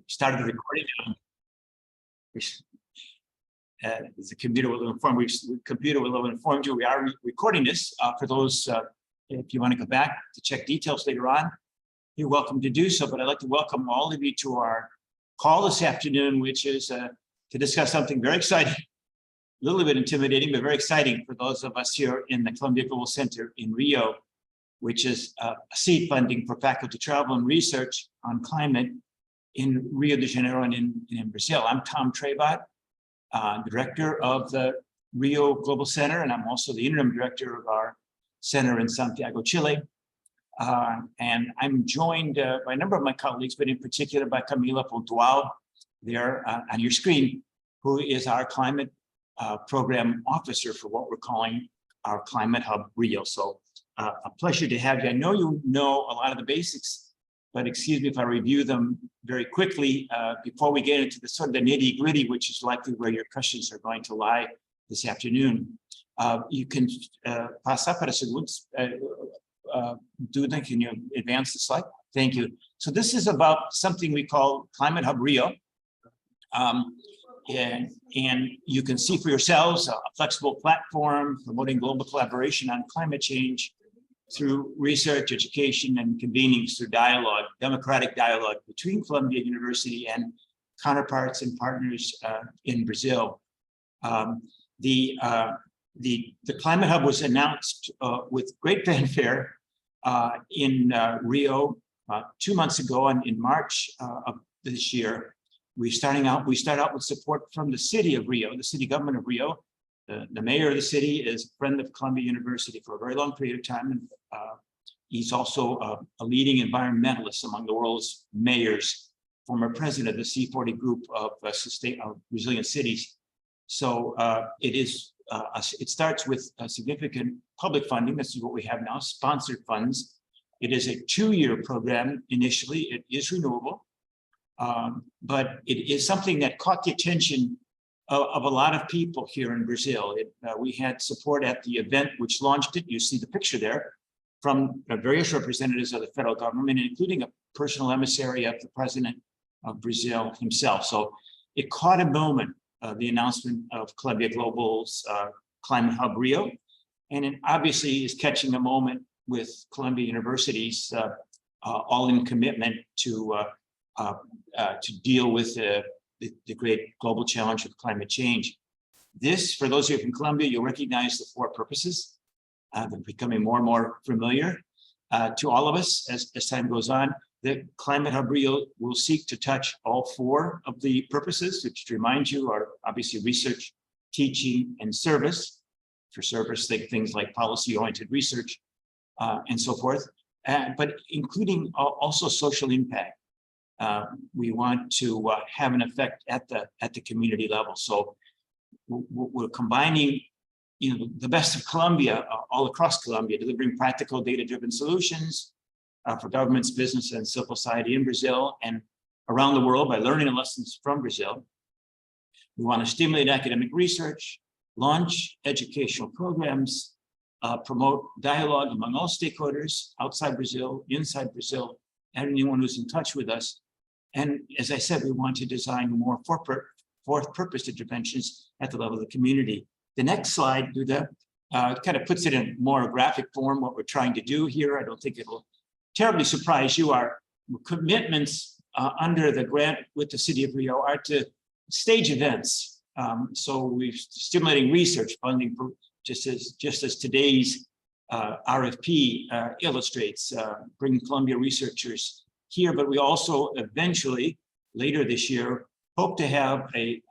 started the recording. The computer will inform you. We are recording this for those. If you want to go back to check details later on, you're welcome to do so. But I'd like to welcome all of you to our call this afternoon, which is to discuss something very exciting, a little bit intimidating, but very exciting for those of us here in the Columbia Global Center in Rio, which is seed funding for faculty travel and research on climate in Rio de Janeiro and in Brazil. I'm Tom Trebot, director of the Rio Global Center, and I'm also the interim director of our center in Santiago, Chile. And I'm joined by a number of my colleagues, but in particular by Camila Pontual there on your screen, who is our climate program officer for what we're calling our Climate Hub Rio. So a pleasure to have you. I know you know a lot of the basics, but excuse me if I review them very quickly before we get into the sort of the nitty-gritty, which is likely where your questions are going to lie this afternoon. You can pass up at a segundos. Can you advance the slide? Thank you. So this is about something we call Climate Hub Rio. And you can see for yourselves a flexible platform promoting global collaboration on climate change through research, education, and convenings through dialogue, democratic dialogue between Columbia University and counterparts and partners in Brazil. The Climate Hub was announced with great fanfare in Rio 2 months ago, and in March of this year. We start out with support from the city of Rio, the city government of Rio. The mayor of the city is a friend of Columbia University for a very long period of time. And he's also a leading environmentalist among the world's mayors, former president of the C40 group of resilient cities. So it starts with significant public funding. This is what we have now, sponsored funds. It is a 2-year program initially. It is renewable. But it is something that caught the attention of a lot of people here in Brazil. We had support at the event which launched it. You see the picture there from various representatives of the federal government, including a personal emissary of the president of Brazil himself. So it caught a moment, the announcement of Columbia Global's Climate Hub Rio, and it obviously is catching a moment with Columbia University's all-in commitment to deal with the great global challenge of climate change. This, for those of you from Columbia, you'll recognize the 4 purposes. They're becoming more and more familiar to all of us as time goes on. The Climate Hub Rio will seek to touch all 4 of the purposes, which, to remind you, are obviously research, teaching, and service. For service, think things like policy-oriented research and so forth, but including also social impact. We want to have an effect at the community level. So we're combining, the best of Columbia all across Columbia, delivering practical data-driven solutions for governments, business, and civil society in Brazil and around the world by learning the lessons from Brazil. We want to stimulate academic research, launch educational programs, promote dialogue among all stakeholders outside Brazil, inside Brazil, and anyone who's in touch with us. And as I said, we want to design more fourth-purpose interventions at the level of the community. The next slide kind of puts it in more graphic form, what we're trying to do here. I don't think it'll terribly surprise you. Our commitments under the grant with the city of Rio are to stage events. So we're stimulating research funding, for, just as today's RFP illustrates, bringing Columbia researchers here, but we also eventually, later this year, hope to have a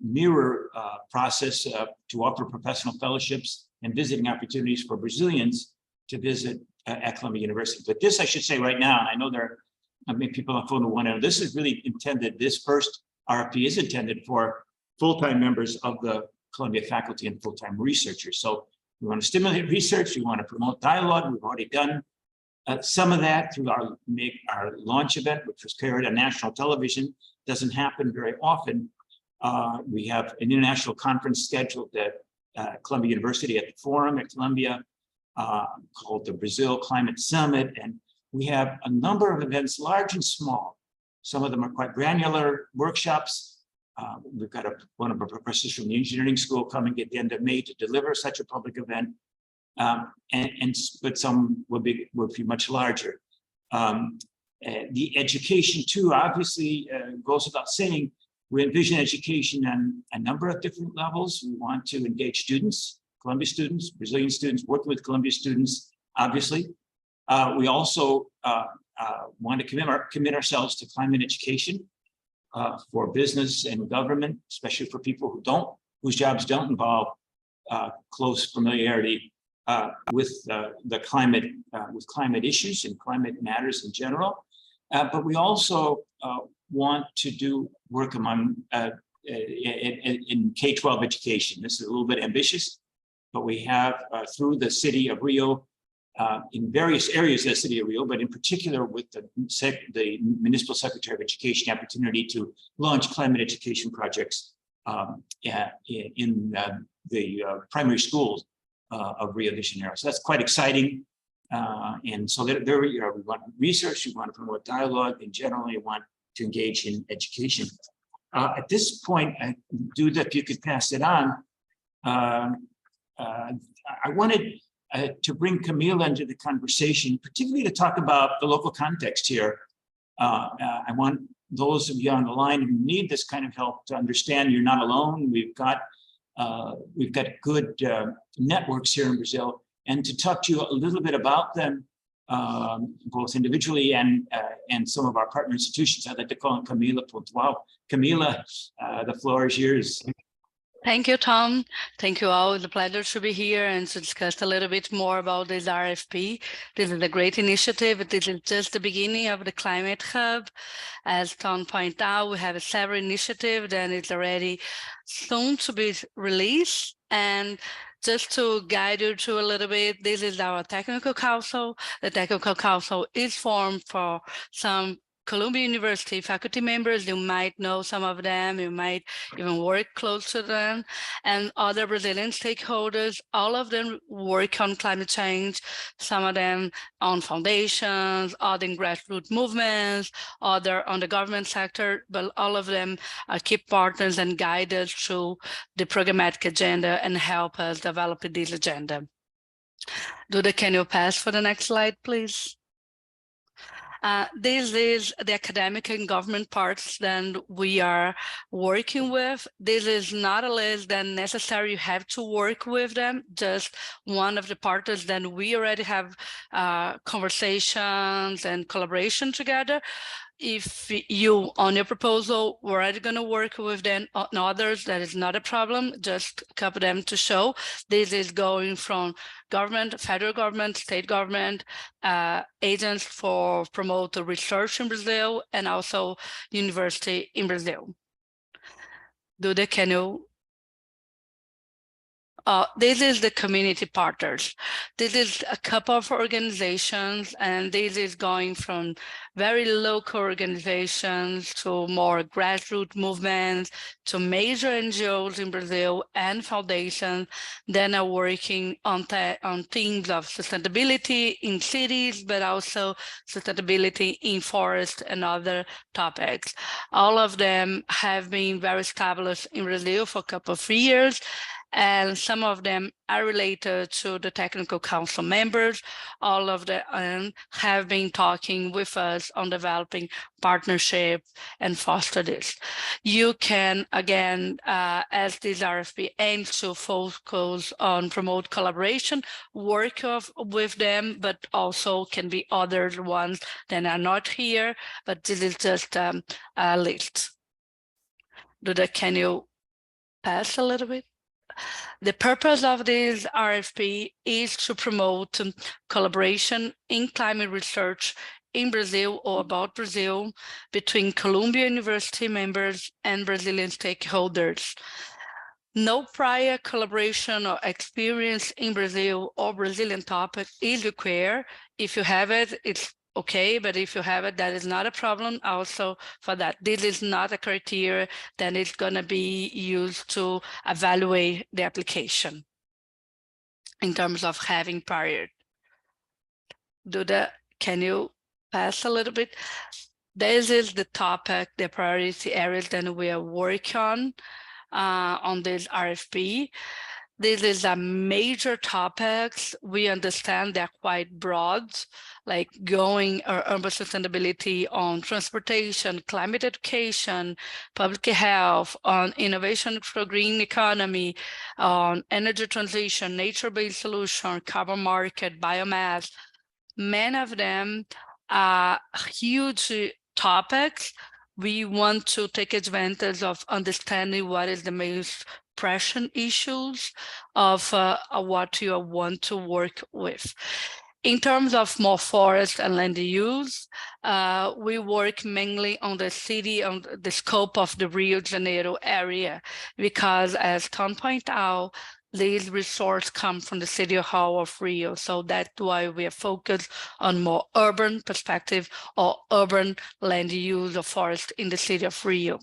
mirror process to offer professional fellowships and visiting opportunities for Brazilians to visit at Columbia University. But this, I should say right now, and I know there are many people on the phone who want to know, this is really intended, this first RFP is intended for full-time members of the Columbia faculty and full-time researchers. So we want to stimulate research, we want to promote dialogue. We've already done some of that through our launch event, which was carried on national television. Doesn't happen very often. We have an international conference scheduled at Columbia University at the Forum at Columbia called the Brazil Climate Summit. And we have a number of events, large and small, Some of them are quite granular workshops. We've got one of our professors from the engineering school coming at the end of May to deliver such a public event. But some will be much larger. The education too, obviously, goes without saying. We envision education on a number of different levels. We want to engage students, Columbia students, Brazilian students, working with Columbia students, obviously. We also want to commit ourselves to climate education for business and government, especially for people whose jobs don't involve close familiarity with climate issues and climate matters in general. But we also want to do work among in K-12 education. This is a little bit ambitious, but we have through the city of Rio, in various areas of the city of Rio, but in particular with the Municipal Secretary of Education, opportunity to launch climate education projects in the primary schools of Rio de Janeiro. So that's quite exciting. And so there we want research, we want to promote dialogue, and generally want to engage in education. At this point, if you could pass it on, I wanted to bring Camila into the conversation, particularly to talk about the local context here. I want those of you on the line who need this kind of help to understand you're not alone. We've got good networks here in Brazil, and to talk to you a little bit about them, both individually and some of our partner institutions. I'd like to call on Camila Pontual. Camila, the floor is yours. Thank you, Tom. Thank you all. It's a pleasure to be here and to discuss a little bit more about this RFP. This is a great initiative. This is just the beginning of the Climate Hub. As Tom pointed out, we have several initiatives and it's already soon to be released. And just to guide you through a little bit, this is our technical council. The technical council is formed for some Columbia University faculty members. You might know some of them, you might even work close to them, and other Brazilian stakeholders. All of them work on climate change, some of them on foundations, other in grassroots movements, other on the government sector, but all of them are key partners and guide us through the programmatic agenda and help us develop this agenda. Duda, can you pass for the next slide, please? This is the academic and government parts that we are working with. This is not a list that necessarily you have to work with them, just one of the partners that we already have conversations and collaboration together. If you, on your proposal, we're already going to work with them on others, that is not a problem, just a couple of them to show. This is going from government, federal government, state government, agents for promote research in Brazil, and also university in Brazil. Duda, can you? This is the community partners. This is a couple of organizations, and this is going from very local organizations to more grassroots movements to major NGOs in Brazil and foundations that are working on themes of sustainability in cities, but also sustainability in forests and other topics. All of them have been very established in Brazil for a couple of years, and some of them are related to the technical council members. All of them have been talking with us on developing partnership and foster this. You can, again, as this RFP aims to focus on promote collaboration, work with them, but also can be other ones that are not here, but this is just a list. Duda, can you pass a little bit? The purpose of this RFP is to promote collaboration in climate research in Brazil or about Brazil between Columbia University members and Brazilian stakeholders. No prior collaboration or experience in Brazil or Brazilian topic is required. If you have it, it's okay, but if you have it, that is not a problem also for that. This is not a criteria that is going to be used to evaluate the application in terms of having prior. Duda, can you pass a little bit? this is the topic, the priority areas that we are working on this RFP. This is a major topics. We understand they're quite broad, like going urban sustainability on transportation, climate education, public health, on innovation for green economy, on energy transition, nature-based solution, carbon market, biomass. Many of them are huge topics. We want to take advantage of understanding what is the most pressing issues of what you want to work with. In terms of more forest and land use, we work mainly on the city, on the scope of the Rio de Janeiro area, because as Tom pointed out, these resources come from the City Hall of Rio. So that's why we are focused on more urban perspective or urban land use of forest in the city of Rio.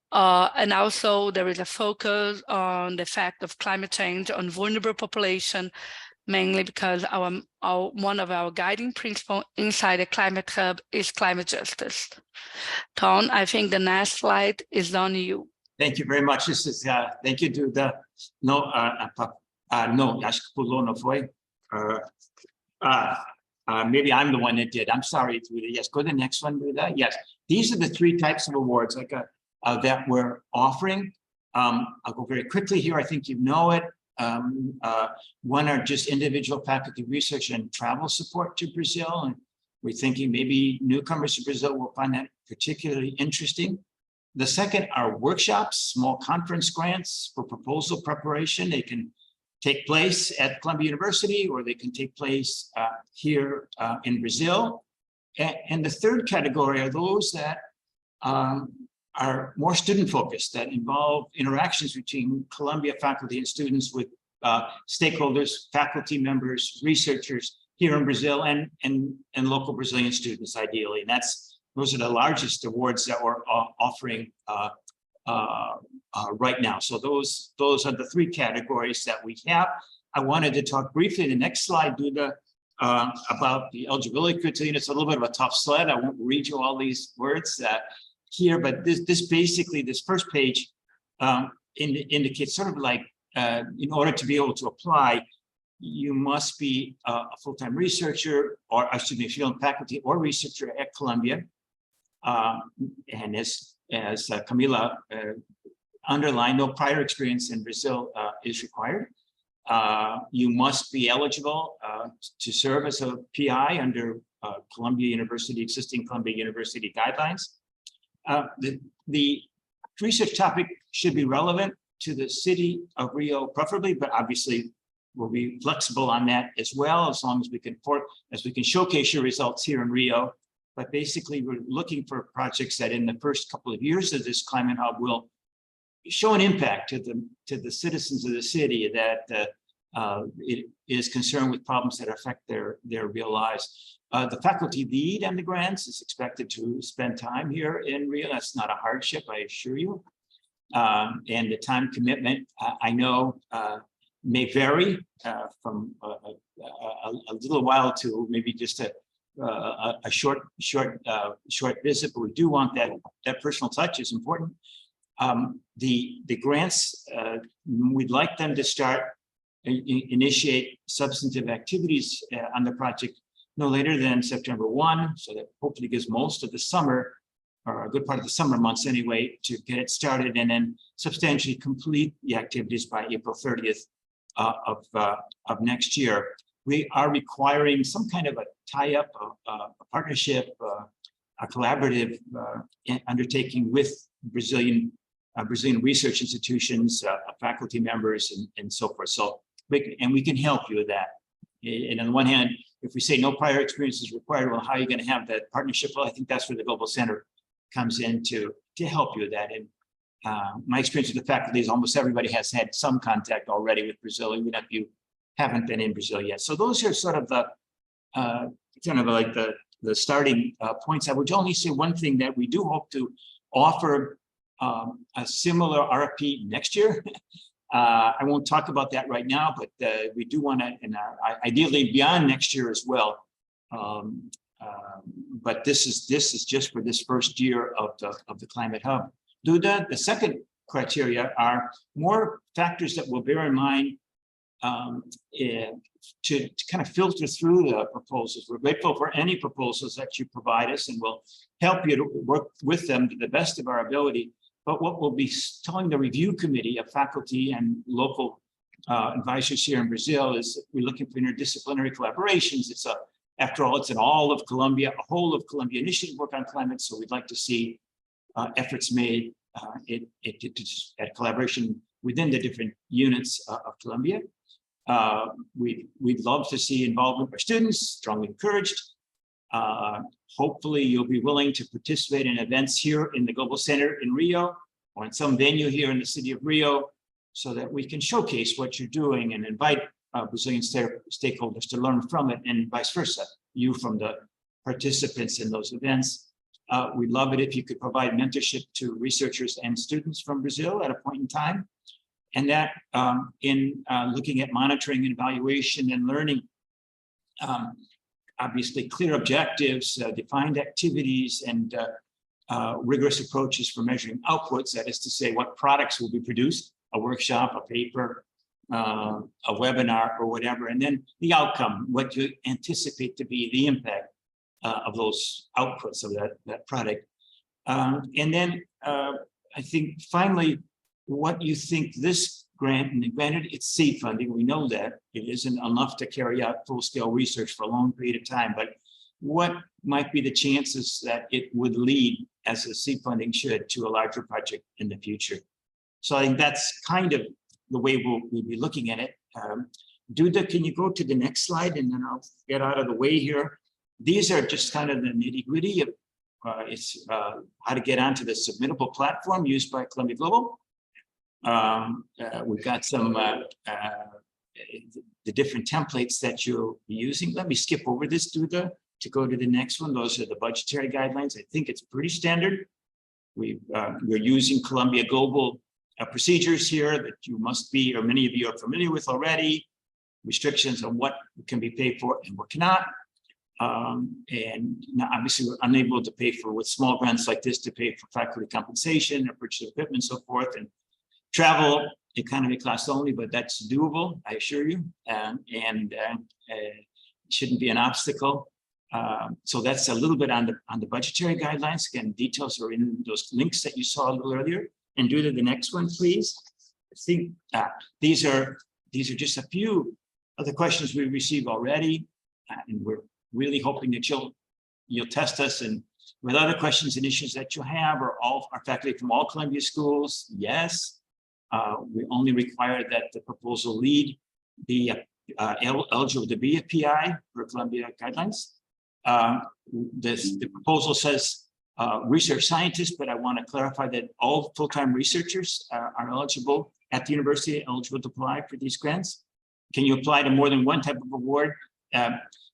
And also there is a focus on the fact of climate change on vulnerable population, mainly because one of our guiding principles inside the Climate Hub is climate justice. Tom, I think the next slide is on you. Thank you very much. This is thank you, Duda. No, acho que pulou, não foi? Maybe I'm the one that did. I'm sorry, Duda. Yes, go to the next one, Duda. Yes, these are the three types of awards that we're offering. I'll go very quickly here. I think you know it. One are just individual faculty research and travel support to Brazil. And we're thinking maybe newcomers to Brazil will find that particularly interesting. The second are workshops, small conference grants for proposal preparation. They can take place at Columbia University, or they can take place here in Brazil. And the third category are those that are more student focused, that involve interactions between Columbia faculty and students with stakeholders, faculty members, researchers here in Brazil, and local Brazilian students ideally. And those are the largest awards that we're offering right now. So those are the three categories that we have. I wanted to talk briefly, the next slide, Duda, about the eligibility criteria. It's a little bit of a tough slide. I won't read you all these words here, but this basically, this first page indicates sort of like, in order to be able to apply, you must be a full-time researcher, or excuse me, field faculty or researcher at Columbia. And as Camila underlined, no prior experience in Brazil is required. You must be eligible to serve as a PI under Columbia University, existing Columbia University guidelines. The research topic should be relevant to the city of Rio, preferably, but obviously we'll be flexible on that as well, as long as we can showcase your results here in Rio. But basically, we're looking for projects that in the first couple of years of this Climate Hub will show an impact to the citizens of the city, that it is concerned with problems that affect their real lives. The faculty lead on the grants is expected to spend time here in Rio. That's not a hardship, I assure you. And the time commitment, I know, may vary from a little while to maybe just a short visit, but we do want that personal touch is important. The grants, we'd like them to start, initiate substantive activities on the project no later than September 1, so that hopefully gives most of the summer, or a good part of the summer months anyway, to get it started, and then substantially complete the activities by April 30th of next year. We are requiring some kind of a tie-up, a partnership, a collaborative undertaking with Brazilian research institutions, faculty members, and so forth. So, and we can help you with that. And on the one hand, if we say no prior experience is required, well, how are you going to have that partnership? Well, I think that's where the Global Center comes in to help you with that. And my experience with the faculty is almost everybody has had some contact already with Brazil, even if you haven't been in Brazil yet. So those are sort of the kind of like the starting points. I would only say one thing, that we do hope to offer a similar RFP next year. I won't talk about that right now, but we do want to, and ideally beyond next year as well, But this is just for this first year of the Climate Hub. The second criteria are more factors that we'll bear in mind to kind of filter through the proposals. We're grateful for any proposals that you provide us, and we'll help you to work with them to the best of our ability. But what we'll be telling the review committee of faculty and local advisors here in Brazil is that we're looking for interdisciplinary collaborations. After all, it's an all of Colombia, a whole of Colombia initiative work on climate. So we'd like to see efforts made at collaboration within the different units of Colombia. We'd love to see involvement by students, strongly encouraged. Hopefully you'll be willing to participate in events here in the Global Center in Rio or in some venue here in the city of Rio so that we can showcase what you're doing and invite Brazilian stakeholders to learn from it, and vice versa, you from the participants in those events. We'd love it if you could provide mentorship to researchers and students from Brazil at a point in time. And that in looking at monitoring and evaluation and learning, obviously clear objectives, defined activities, and rigorous approaches for measuring outputs, that is to say what products will be produced, a workshop, a paper, a webinar, or whatever, and then the outcome, what you anticipate to be the impact of those outputs of that product. And then I think finally, what you think this grant, and granted it's seed funding, we know that it isn't enough to carry out full-scale research for a long period of time, but what might be the chances that it would lead, as a seed funding should, to a larger project in the future? So I think that's kind of the way we'll be looking at it. Duda, can you go to the next slide, and then I'll get out of the way here. These are just kind of the nitty-gritty of how to get onto the submittable platform used by Columbia Global. We've got some the different templates that you'll be using. Let me skip over this, Duda, to go to the next one. Those are the budgetary guidelines. I think it's pretty standard. We're using Columbia Global procedures here that you must be, or many of you are familiar with already. Restrictions on what can be paid for and what cannot. And now obviously we're unable to pay for, with small grants like this, to pay for faculty compensation or purchase of equipment and so forth. And travel, economy class only, but that's doable, I assure you, and shouldn't be an obstacle. So that's a little bit on the budgetary guidelines. Again, details are in those links that you saw a little earlier. And do the next one, please. I think these are just a few of the questions we received already, and we're really hoping that you'll test us and with other questions and issues that you have, or all our faculty from all Columbia schools. Yes, we only require that the proposal lead be eligible to be a PI for Columbia guidelines. The proposal says research scientists, but I want to clarify that all full-time researchers are eligible at the university, eligible to apply for these grants. Can you apply to more than one type of award?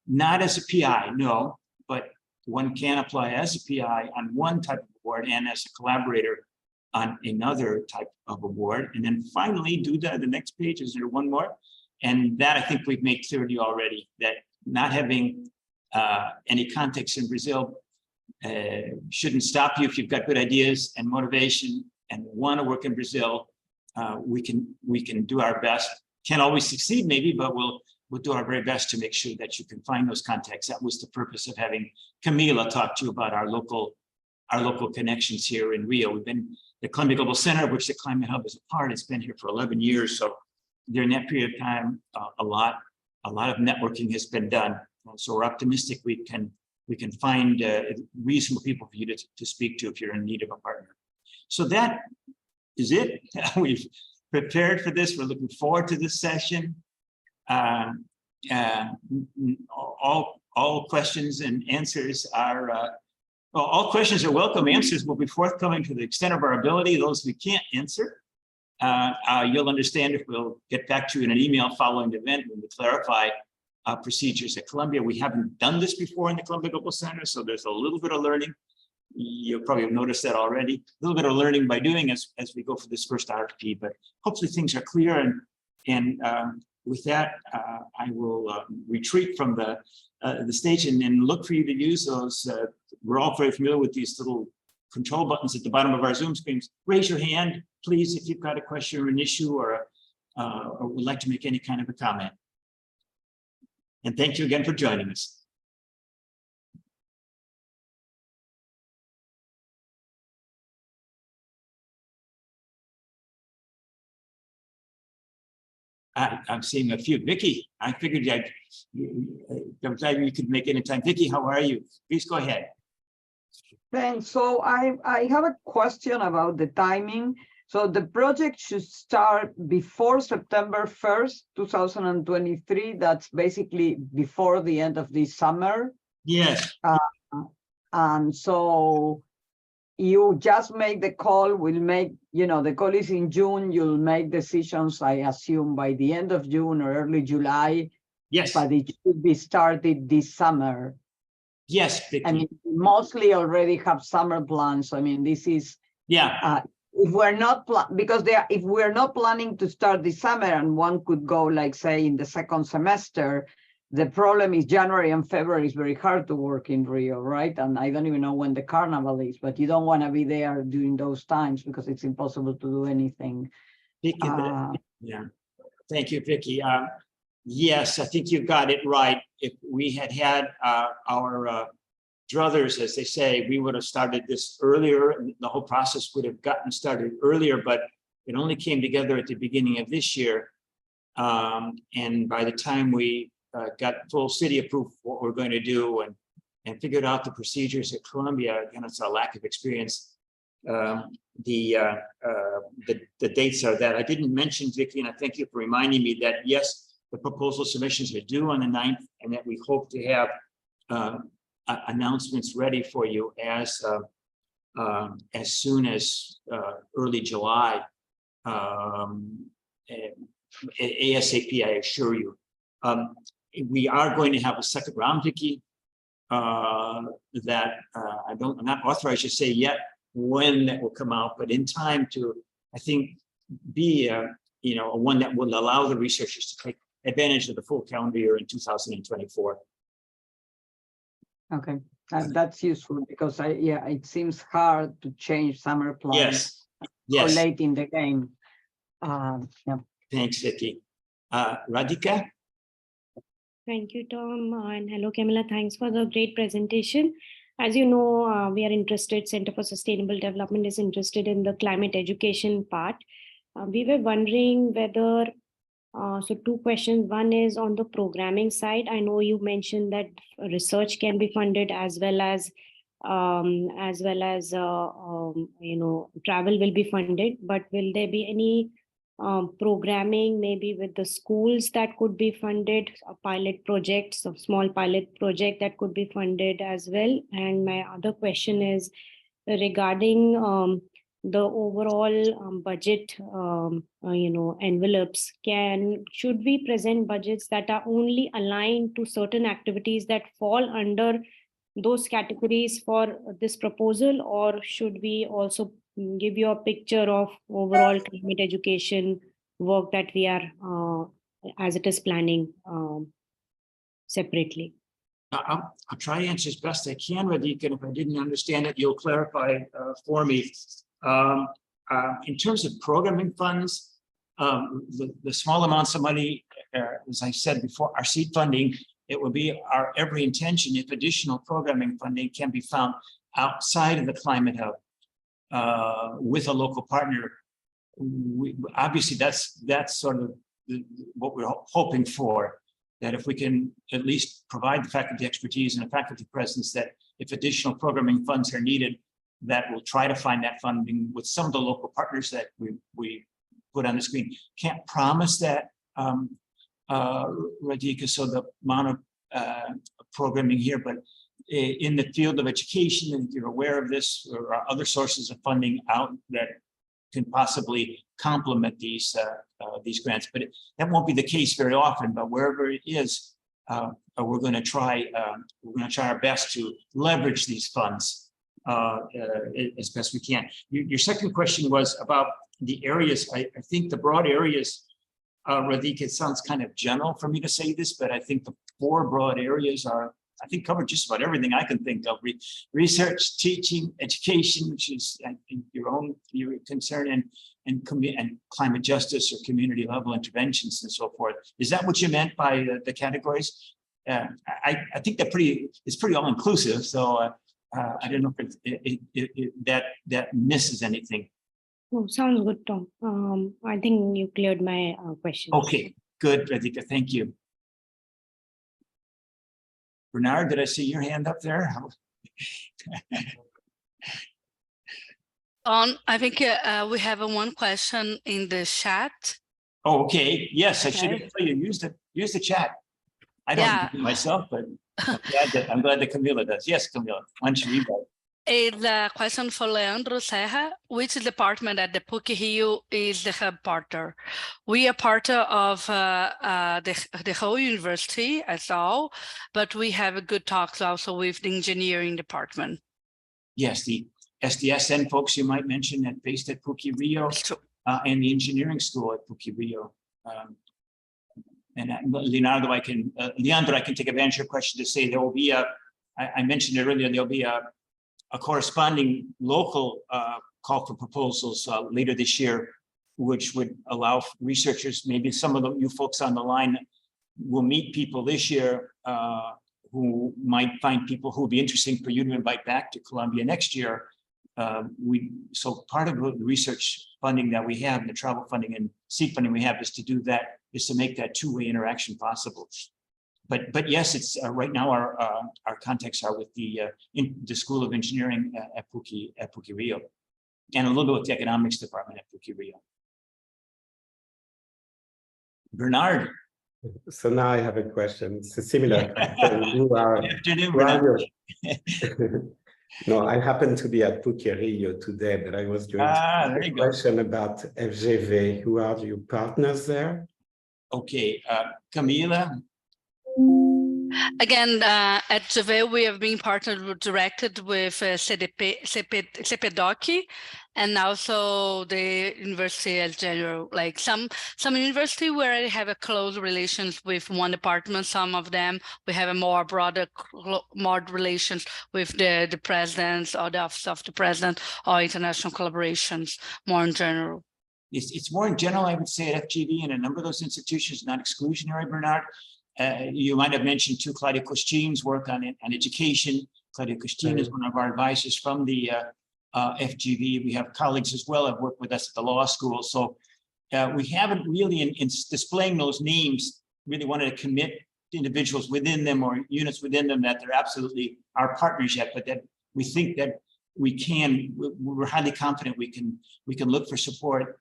Not as a PI, no, but one can apply as a PI on one type of award and as a collaborator on another type of award. And then finally, do the next page, is there one more? And that I think we've made clear to you already, that not having any context in Brazil shouldn't stop you if you've got good ideas and motivation and want to work in Brazil. We can do our best. Can't always succeed maybe, but we'll do our very best to make sure that you can find those contacts. That was the purpose of having Camila talk to you about our local connections here in Rio. We've been the Columbia Global Center, of which the Climate Hub is a part. It's been here for 11 years. So during that period of time, a lot of networking has been done. So we're optimistic we can find reasonable people for you to speak to if you're in need of a partner. So that is it. We've prepared for this. We're looking forward to this session. All questions and answers are, all questions are welcome. Answers will be forthcoming to the extent of our ability. Those we can't answer, you'll understand if we'll get back to you in an email following the event when we clarify procedures at Columbia. We haven't done this before in the Columbia Global Center, so there's a little bit of learning. You'll probably have noticed that already. A little bit of learning by doing as we go for this first RFP, but hopefully things are clear and with that, I will retreat from the stage and look for you to use those. We're all very familiar with these little control buttons at the bottom of our Zoom screens. Raise your hand, please, if you've got a question or an issue or would like to make any kind of a comment. And thank you again for joining us. I'm seeing a few. Vicky, I figured I'm glad you could make it in time. Vicky, how are you? Please go ahead. Thanks. So I have a question about the timing. So the project should start before September 1st, 2023. That's basically before the end of this summer. Yes. And so you just make the call, we'll make, the call is in June, you'll make decisions, I assume, by the end of June or early July. Yes. But it should be started this summer. Yes, Vicky. I mean, mostly already have summer plans. I mean, this is, if we're not, if we're not planning to start this summer and one could go, like, say, in the second semester, the problem is January and February is very hard to work in Rio, right? And I don't even know when the carnival is, but you don't want to be there during those times because it's impossible to do anything. Vicky, yeah. Thank you, Vicky. Yes, I think you've got it right. If we had our druthers, as they say, we would have started this earlier and the whole process would have gotten started earlier, but it only came together at the beginning of this year. And by the time we got full city approval what we're going to do and figured out the procedures at Columbia, again, it's a lack of experience. The dates are that. I didn't mention, Vicky, and I thank you for reminding me that, yes, the proposal submissions are due on the 9th, and that we hope to have announcements ready for you as soon as early July. ASAP, I assure you. We are going to have a second round, Vicky, that I'm not authorized to say yet when that will come out, but in time to, I think, be one that will allow the researchers to take advantage of the full calendar year in 2024. Okay, that's useful because it seems hard to change summer plans. Yes. So late in the game. Thanks, Vicky. Radhika. Thank you, Tom, and hello, Camilla. Thanks for the great presentation. As you know, we are interested, Center for Sustainable Development is interested in the climate education part. We were wondering whether, so two questions. One is on the programming side. I know you mentioned that research can be funded as well as travel will be funded, but will there be any programming maybe with the schools that could be funded, pilot projects, a small pilot project that could be funded as well? And my other question is regarding the overall budget, envelopes. Should we present budgets that are only aligned to certain activities that fall under those categories for this proposal, or should we also give you a picture of overall climate education work that we are, as it is planning separately? I'll try to answer as best I can, Radhika, and if I didn't understand it, you'll clarify for me. In terms of programming funds, the small amounts of money, as I said before, our seed funding, it will be our every intention if additional programming funding can be found outside of the Climate Hub with a local partner. Obviously, that's sort of what we're hoping for, that if we can at least provide the faculty expertise and a faculty presence, that if additional programming funds are needed, that we'll try to find that funding with some of the local partners that we put on the screen. Can't promise that, Radhika, so the amount of programming here, but in the field of education, and if you're aware of this, there are other sources of funding out that can possibly complement these grants. But that won't be the case very often. But wherever it is, we're going to try our best to leverage these funds as best we can. Your second question was about the areas. I think the broad areas Radhika, it sounds kind of general for me to say this, but I think the 4 broad areas are, I think, cover just about everything I can think of. Research, teaching, education, which is, I think, your concern, and climate justice or community level interventions and so forth. Is that what you meant by the categories? I think it's pretty all inclusive. So I don't know if that misses anything. Oh, sounds good, Tom. I think you cleared my question. Okay, good, Radhika. Thank you. Bernard, did I see your hand up there? I think we have one question in the chat. Oh, okay. Yes, I should have told you use the chat. I don't do it myself, but I'm glad that Camila does. Yes, Camila, why don't you read that? It's a question for Leandro Serra. Which department at the PUC-Rio is the hub partner? We are part of the whole university as all, but we have good talks also with the engineering department. Yes, the SDSN folks you might mention that based at PUC-Rio and the engineering school at PUC-Rio. And Leandro, I can take advantage of your question to say there will be I mentioned it earlier, there'll be a corresponding local call for proposals later this year, which would allow researchers, maybe some of you folks on the line will meet people this year who might find people who would be interesting for you to invite back to Columbia next year. So part of the research funding that we have, and the travel funding and seed funding we have, is to do that, is to make that two-way interaction possible. But yes, it's right now our contacts are with the School of Engineering at PUC-Rio, and a little bit with the economics department at PUC-Rio. Bernard. So now I have a question. It's a similar question. No, I happen to be at PUC-Rio today, but I was going to ask a question about FGV. Who are your partners there? Okay, Camila. Again, at JV, we have been directed with CPDOC and also the university as general. Like some university where I have a close relations with one department, some of them we have a more broader relations with the presidents or the office of the president or international collaborations more in general. It's more in general, I would say, at FGV and a number of those institutions, not exclusionary, Bernard. You might have mentioned too, Claudia Costin's work on education. Claudia Costin is one of our advisors from the FGV. We have colleagues as well that work with us at the law school. So we haven't really, in displaying those names, really wanted to commit individuals within them or units within them that they're absolutely our partners yet, but that we think that we're highly confident we can look for support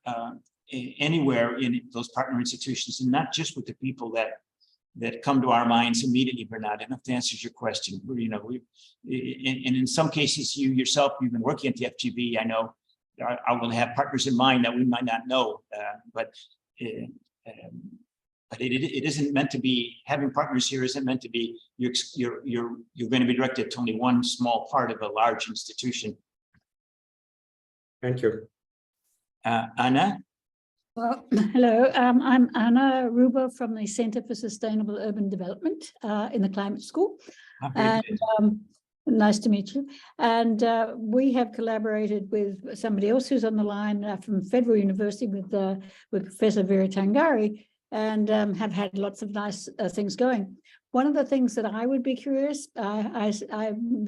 anywhere in those partner institutions, and not just with the people that come to our minds immediately, Bernard. I don't know if that answers your question. And in some cases, you yourself, you've been working at the FGV. I know I will have partners in mind that we might not know, but it isn't meant to be, having partners here isn't meant to be, you're going to be directed to only one small part of a large institution. Thank you. Anna? Well, hello, I'm Anna Rubo from the Center for Sustainable Urban Development in the Climate School. And nice to meet you. And we have collaborated with somebody else who's on the line from Federal University with Professor Vera Tangari, and have had lots of nice things going. One of the things that I would be curious, I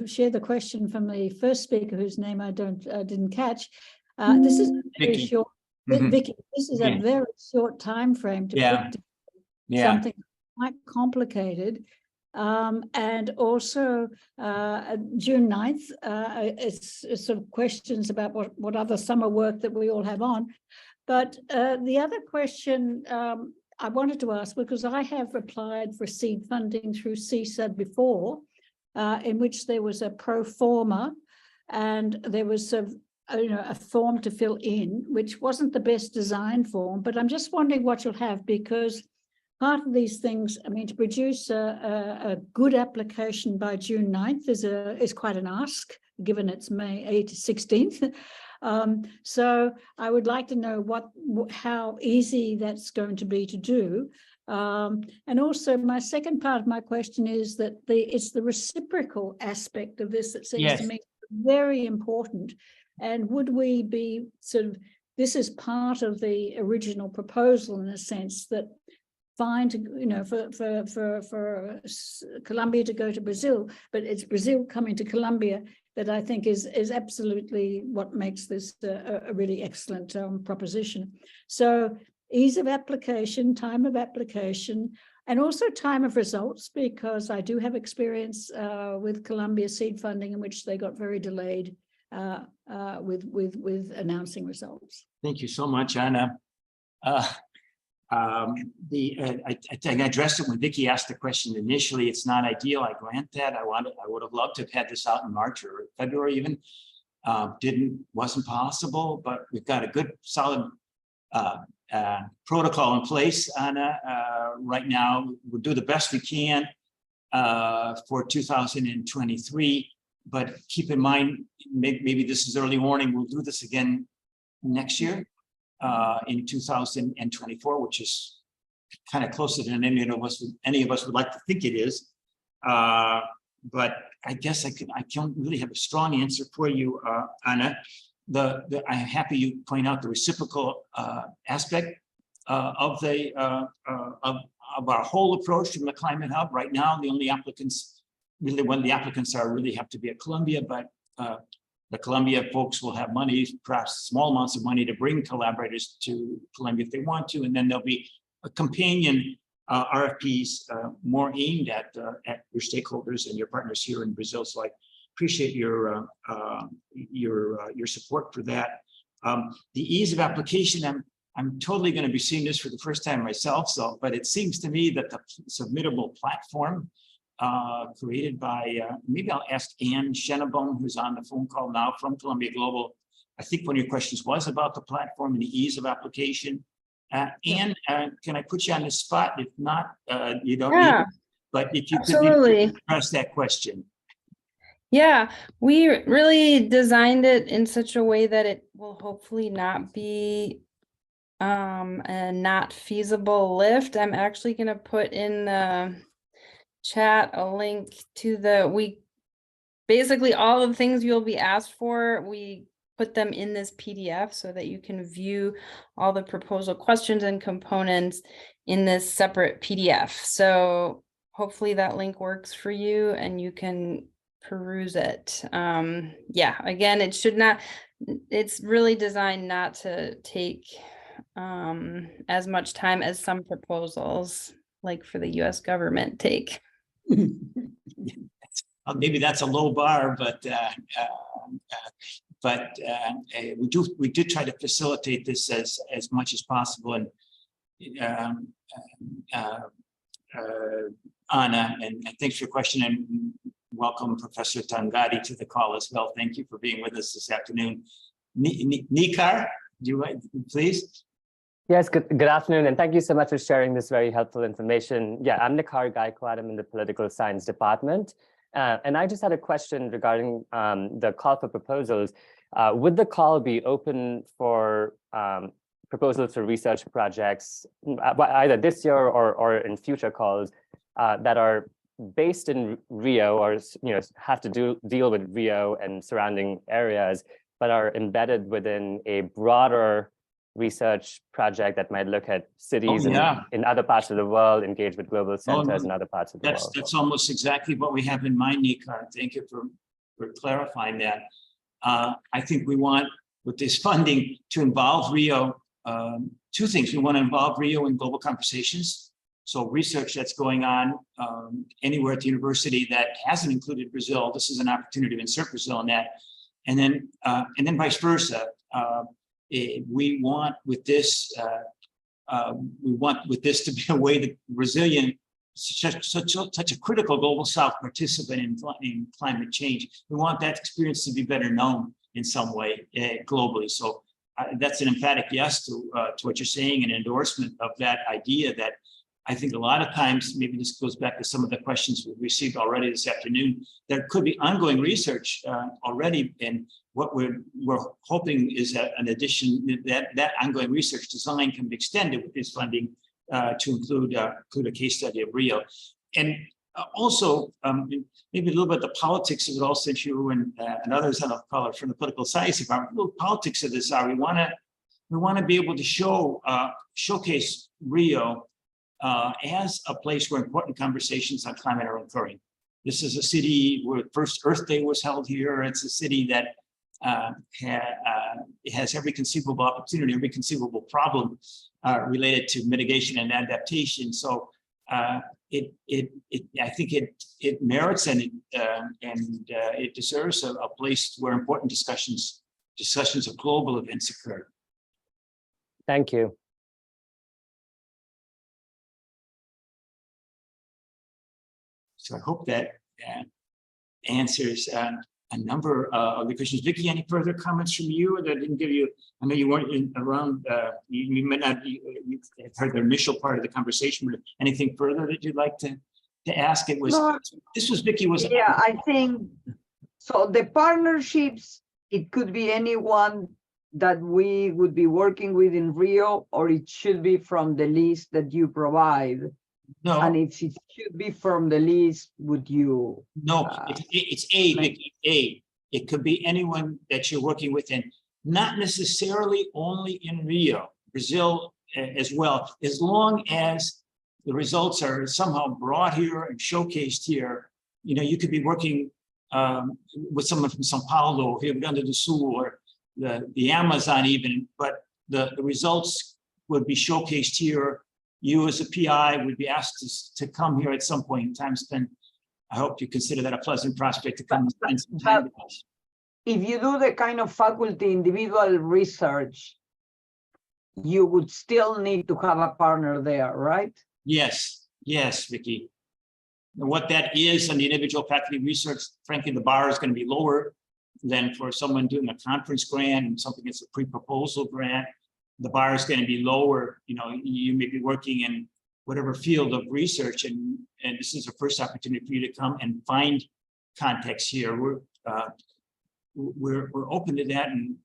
share the question from the first speaker whose name I didn't catch. This is very short. Vicky, this is a very short time frame to put something quite complicated. And also June 9th, it's sort of questions about what other summer work that we all have on. But the other question I wanted to ask, because I have applied for seed funding through CSUD before, in which there was a pro forma and there was a form to fill in, which wasn't the best design form, but I'm just wondering what you'll have, because part of these things, I mean, to produce a good application by June 9th is quite an ask, given it's May 8th to 16th. So I would like to know how easy that's going to be to do. And also my second part of my question is that it's the reciprocal aspect of this that seems to me very important. And would we be this is part of the original proposal in a sense that for Colombia to go to Brazil, but it's Brazil coming to Colombia that I think is absolutely what makes this a really excellent proposition. So ease of application, time of application, and also time of results, because I do have experience with Colombia seed funding in which they got very delayed with announcing results. Thank you so much, Anna. I think I addressed it when Vicki asked the question initially. It's not ideal. I grant that. I would have loved to have had this out in March or February even. Wasn't possible, but we've got a good solid protocol in place, Anna. Right now, we'll do the best we can for 2023. But keep in mind, maybe this is early warning. We'll do this again next year. In 2024, which is kind of closer than any of us would like to think it is. But I guess I can't really have a strong answer for you, Anna. I'm happy you point out the reciprocal aspect of our whole approach from the Climate Hub. Right now, the only applicants, really when the applicants really have to be at Columbia, but the Columbia folks will have money, perhaps small amounts of money, to bring collaborators to Columbia if they want to, and then there'll be a companion RFPs more aimed at your stakeholders and your partners here in Brazil. So I appreciate your support for that. The ease of application, I'm totally going to be seeing this for the first time myself. So, but it seems to me that the submittable platform created by, maybe I'll ask Anne Shenebone, who's on the phone call now from Columbia Global. I think one of your questions was about the platform and the ease of application. Anne, can I put you on the spot? If not, you don't need it. But if you could address that question. Yeah, we really designed it in such a way that it will hopefully not be a not feasible lift. I'm actually going to put in the chat a link to basically all of the things you'll be asked for. We put them in this PDF so that you can view all the proposal questions and components in this separate PDF. So hopefully that link works for you and you can peruse it. Yeah, again, it's really designed not to take as much time as some proposals, like for the US government, take. Maybe that's a low bar, but we did try to facilitate this as much as possible. And Anna, and thanks for your question, and welcome Professor Tangati to the call as well. Thank you for being with us this afternoon. Nikar, do you please? Yes, good afternoon, and thank you so much for sharing this very helpful information. Yeah, I'm Nikar Gaikwad. I'm in the Political Science Department. And I just had a question regarding the call for proposals. Would the call be open for proposals for research projects, either this year or in future calls, that are based in Rio, or have to deal with Rio and surrounding areas, but are embedded within a broader research project that might look at cities in other parts of the world, engage with global centers in other parts of the world? That's almost exactly what we have in mind, Nikar. Thank you for clarifying that. I think we want, with this funding, to involve Rio, two things. We want to involve Rio in global conversations. So research that's going on anywhere at the university that hasn't included Brazil, this is an opportunity to insert Brazil in that. And then vice versa. We want with this to be a way that Brazilian, such a critical global South participant in climate change. We want that experience to be better known in some way globally. So that's an emphatic yes to what you're saying, an endorsement of that idea that I think a lot of times, maybe this goes back to some of the questions we've received already this afternoon, there could be ongoing research already, and what we're hoping is that an addition, that ongoing research design can be extended with this funding to include a case study of Rio. And also, maybe a little bit the politics of it all, since you and others on the call from the political science department, a little politics of this are we want to be able to showcase Rio as a place where important conversations on climate are occurring. This is a city where first Earth Day was held here. It's a city that has every conceivable opportunity, every conceivable problem related to mitigation and adaptation. So I think it merits and it deserves a place where important discussions of global events occur. Thank you. So I hope that answers a number of the questions. Vicki, any further comments from you that I didn't give you? I know you weren't around, you may not have heard the initial part of the conversation, but anything further that you'd like to ask? It was, no, this was Vicki was. Yeah, I think, so the partnerships, it could be anyone that we would be working with in Rio, or it should be from the list that you provide. No. And if it should be from the list, would you? No, it's A. It could be anyone that you're working with, and not necessarily only in Rio, Brazil as well, as long as the results are somehow brought here and showcased here. You know, you could be working with someone from Sao Paulo, Rio Grande do Sul, or the Amazon even, but the results would be showcased here. You as a PI would be asked to come here at some point in time. I hope you consider that a pleasant prospect to come spend some time with us. If you do the kind of faculty individual research, you would still need to have a partner there, right? Yes, Vicki. And what that is on the individual faculty research, frankly, the bar is going to be lower than for someone doing a conference grant and something that's a pre-proposal grant. The bar is going to be lower. You know, you may be working in whatever field of research, and this is the first opportunity for you to come and find context here. We're open to that, and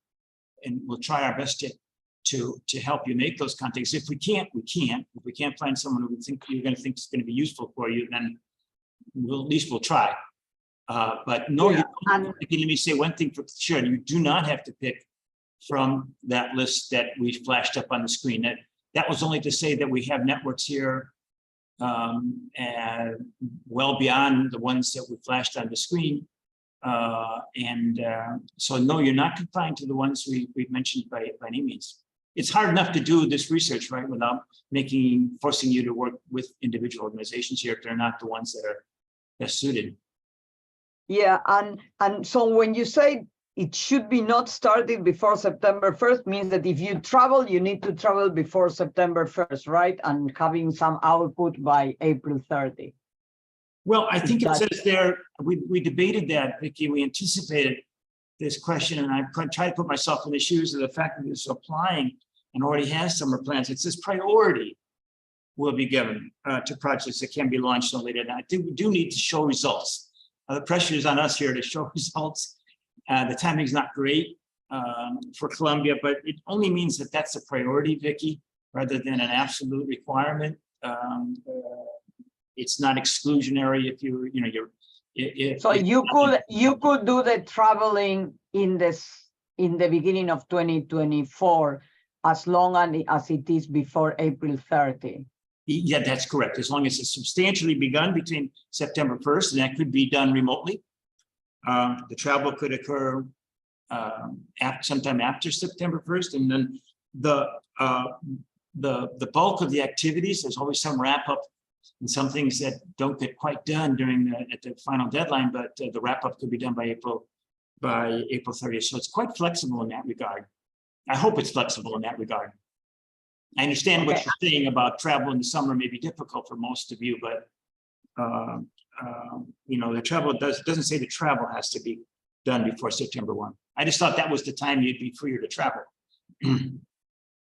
we'll try our best to help you make those contacts. If we can't, we can't. If we can't find someone who we think you're going to think is going to be useful for you, then at least we'll try. But no, yeah, let me say one thing for sure: you do not have to pick from that list that we flashed up on the screen. That was only to say that we have networks here and well beyond the ones that we flashed on the screen. So no, you're not confined to the ones we've mentioned by any means. It's hard enough to do this research, right, without forcing you to work with individual organizations here if they're not the ones that are best suited. Yeah, and so when you say it should be not started before September 1st, means that if you travel, you need to travel before September 1st, right? And having some output by April 30. Well, I think it says there, we debated that, Vicki. We anticipated this question, and I tried to put myself in the shoes of the faculty who's applying and already has summer plans. It says priority will be given to projects that can be launched no later than that. I think we do need to show results. The pressure is on us here to show results. The timing is not great for Columbia, but it only means that that's a priority, Vicki, rather than an absolute requirement. It's not exclusionary if so you could do the traveling in the beginning of 2024 as long as it is before April 30. Yeah, that's correct. As long as it's substantially begun between September 1st, and that could be done remotely. The travel could occur sometime after September 1st, and then the bulk of the activities, there's always some wrap up and some things that don't get quite done at the final deadline, but the wrap up could be done by April 30th. So it's quite flexible in that regard. I hope it's flexible in that regard. I understand what you're saying about travel in the summer may be difficult for most of you, but the travel doesn't say the travel has to be done before September 1. I just thought that was the time you'd be freer to travel.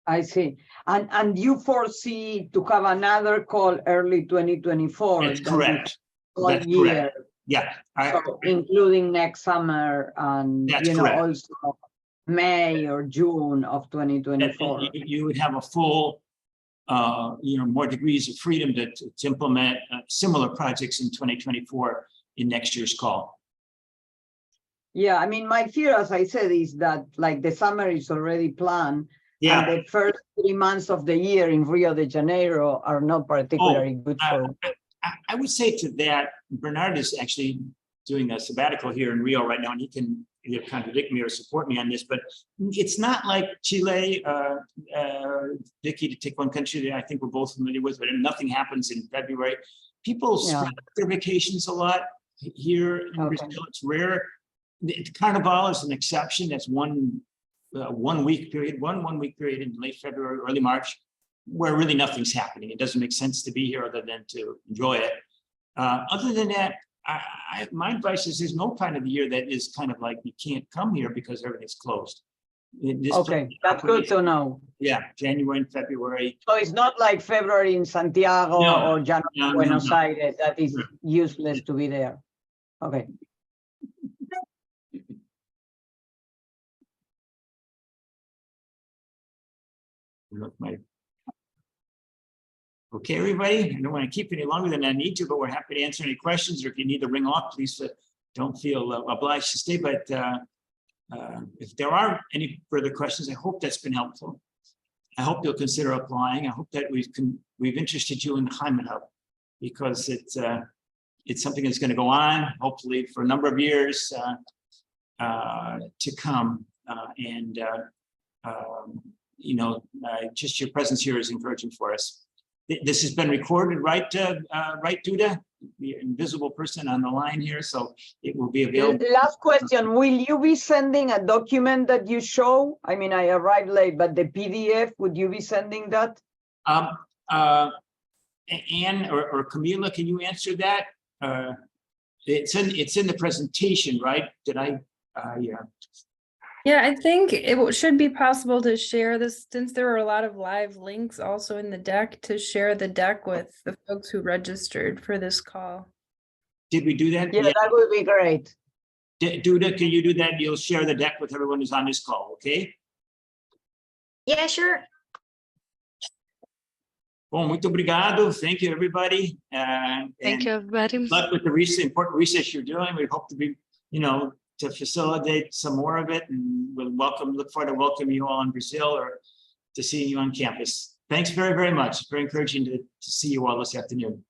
I see. And you foresee to have another call early 2024? That's correct. All That's year. correct. Yeah. So including next summer and, That's you know, correct. also May or June of 2024. You would have a full, you know, more degrees of freedom to implement similar projects in 2024 in next year's call. Yeah, I mean, my fear, as I said, is that like the summer is already planned. Yeah. And the first 3 months of the year in Rio de Janeiro are not particularly good for. I would say to that, Bernard is actually doing a sabbatical here in Rio right now, and he can either contradict me or support me on this, but it's not like Chile, Vicky, to take one country that I think we're both familiar with, but nothing happens in February. People spread their vacations a lot here in Brazil. It's rare. The Carnival is an exception. That's one week period in late February, early March, where really nothing's happening. It doesn't make sense to be here other than to enjoy it. Other than that, my advice is there's no time of the year that is kind of like you can't come here because everything's closed. Okay, that's good to know. Yeah, January and February. So it's not like February in Santiago or January in Buenos Aires that is useless to be there. Okay. Okay, everybody, I don't want to keep any longer than I need to, but we're happy to answer any questions, or if you need to ring off, please don't feel obliged to stay. But if there are any further questions, I hope that's been helpful. I hope you'll consider applying. I hope that we've interested you in the Climate Hub, because it's something that's going to go on, hopefully for a number of years to come. You know, just your presence here is encouraging for us. This has been recorded, right, right, Duda? The invisible person on the line here, so it will be available. Last question, will you be sending a document that you show? I mean, I arrived late, but the PDF, would you be sending that? Anne or Camila, can you answer that? It's in the presentation, right? Did I? Yeah. Yeah, I think it should be possible to share this, since there are a lot of live links also in the deck, to share the deck with the folks who registered for this call. Did we do that? Yeah, that would be great. Duda, can you do that? You'll share the deck with everyone who's on this call, okay? Yeah, sure. Bom, muito obrigado. Thank you, everybody. Thank you, everybody. Good luck with the important research you're doing. We hope to be, you know, to facilitate some more of it, and we'll look forward to welcoming you all in Brazil or to seeing you on campus. Thanks very, very much. It's very encouraging to see you all this afternoon.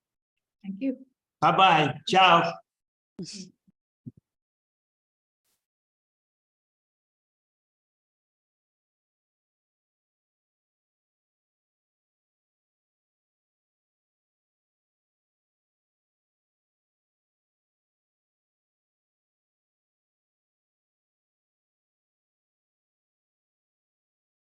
Thank you. Bye-bye. Ciao.